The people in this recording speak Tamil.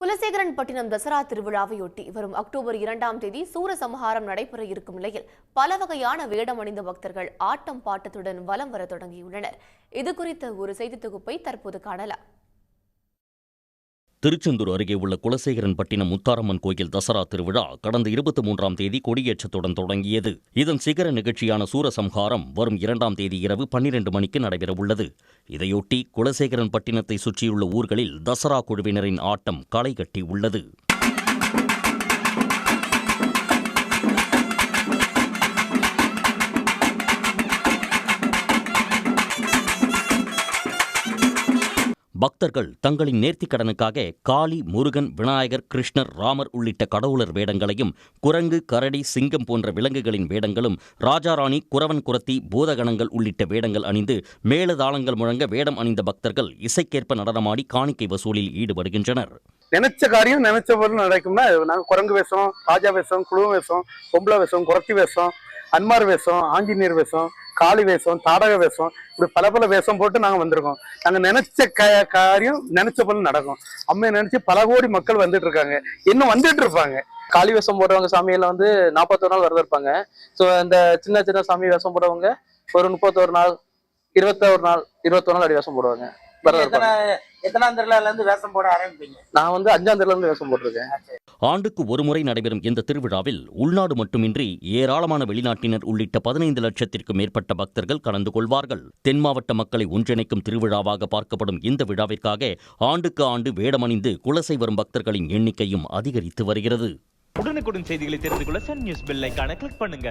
குலசேகரன்பட்டினம் தசரா திருவிழாவையொட்டி வரும் அக்டோபர் 2ஆம் தேதி சூரசம்ஹாரம் நடைபெற இருக்கும் நிலையில் பல வகையான வேடம் அணிந்த பக்தர்கள் ஆட்டம் பாட்டத்துடன் வலம் வர தொடங்கியுள்ளனர். இதுகுறித்த ஒரு செய்தி தொகுப்பை தற்போது காணலாம். திருச்செந்தூர் அருகே உள்ள குலசேகரன்பட்டினம் முத்தாரம்மன் கோயில் தசரா திருவிழா கடந்த 23ஆம் தேதி கொடியேற்றத்துடன் தொடங்கியது. இதன் சிகர நிகழ்ச்சியான சூரசம்ஹாரம் வரும் 2ஆம் தேதி இரவு 12 மணிக்கு நடைபெறவுள்ளது. இதையொட்டி குலசேகரன்பட்டினத்தை சுற்றியுள்ள ஊர்களில் தசரா குழுவினரின் ஆட்டம் களை கட்டியுள்ளது. பக்தர்கள் தங்களின் நேர்த்திக் கடனுக்காக காளி, முருகன், விநாயகர், கிருஷ்ணர், ராமர் உள்ளிட்ட கடவுளர் வேடங்களையும், குரங்கு, கரடி, சிங்கம் போன்ற விலங்குகளின் வேடங்களும், ராஜாராணி, குரவன் குரத்தி, பூதகணங்கள் உள்ளிட்ட வேடங்கள் அணிந்து மேளதாளங்கள் முழங்க வேடம் அணிந்த பக்தர்கள் இசைக்கேற்ப நடனமாடி காணிக்கை வசூலில் ஈடுபடுகின்றனர். நினைச்ச காரியம் நினைச்ச பொருள் நடக்கும்னா நாங்கள் குரங்கு வேஷம், ராஜா வேஷம், குழுவ வேஷம், பொம்பளை வேஷம், குரத்தி வேஷம், அன்மார் வேஷம், ஆஞ்சநேயர் வேஷம், காளி வேஷம், தாடக வேஷம், இப்படி பல வேஷம் போட்டு நாங்கள் வந்திருக்கோம். நாங்கள் நினைச்ச காரியம் நினைச்ச பொருள் நடக்கும். அம்மையை நினைச்சு பல கோடி மக்கள் வந்துட்டு இருக்காங்க, இன்னும் வந்துட்டு இருப்பாங்க. காளி வேஷம் போடுறவங்க சாமியில 41 நாள் விரதம் இருப்பாங்க. ஸோ இந்த சின்ன சின்ன சாமி வேஷம் போடுறவங்க ஒரு 31 நாள், 21 நாள், 21 நாள் அடி வேஷம் போடுவாங்க. எத்தனாம் திருவிழால இருந்து வேஷம் போட ஆரம்பிப்பீங்க? நான் 5ஆம் திருவிழா இருந்து வேஷம் போட்டிருக்கேன். ஆண்டுக்கு ஒரு முறை நடைபெறும் இந்த திருவிழாவில் உள்நாடு மட்டுமின்றி ஏராளமான வெளிநாட்டினர் உள்ளிட்ட 15 லட்சத்திற்கும் மேற்பட்ட பக்தர்கள் கலந்து கொள்வார்கள். தென் மாவட்ட மக்களை ஒன்றிணைக்கும் திருவிழாவாக பார்க்கப்படும் இந்த விழாவிற்காக ஆண்டுக்கு ஆண்டு வேடமணிந்து குலசை வரும் பக்தர்களின் எண்ணிக்கையும் அதிகரித்து வருகிறது. உடனுக்குடன் செய்திகளை தெரிந்து கொள்ள சன் நியூஸ் பெல் ஐகானை கிளிக் பண்ணுங்க.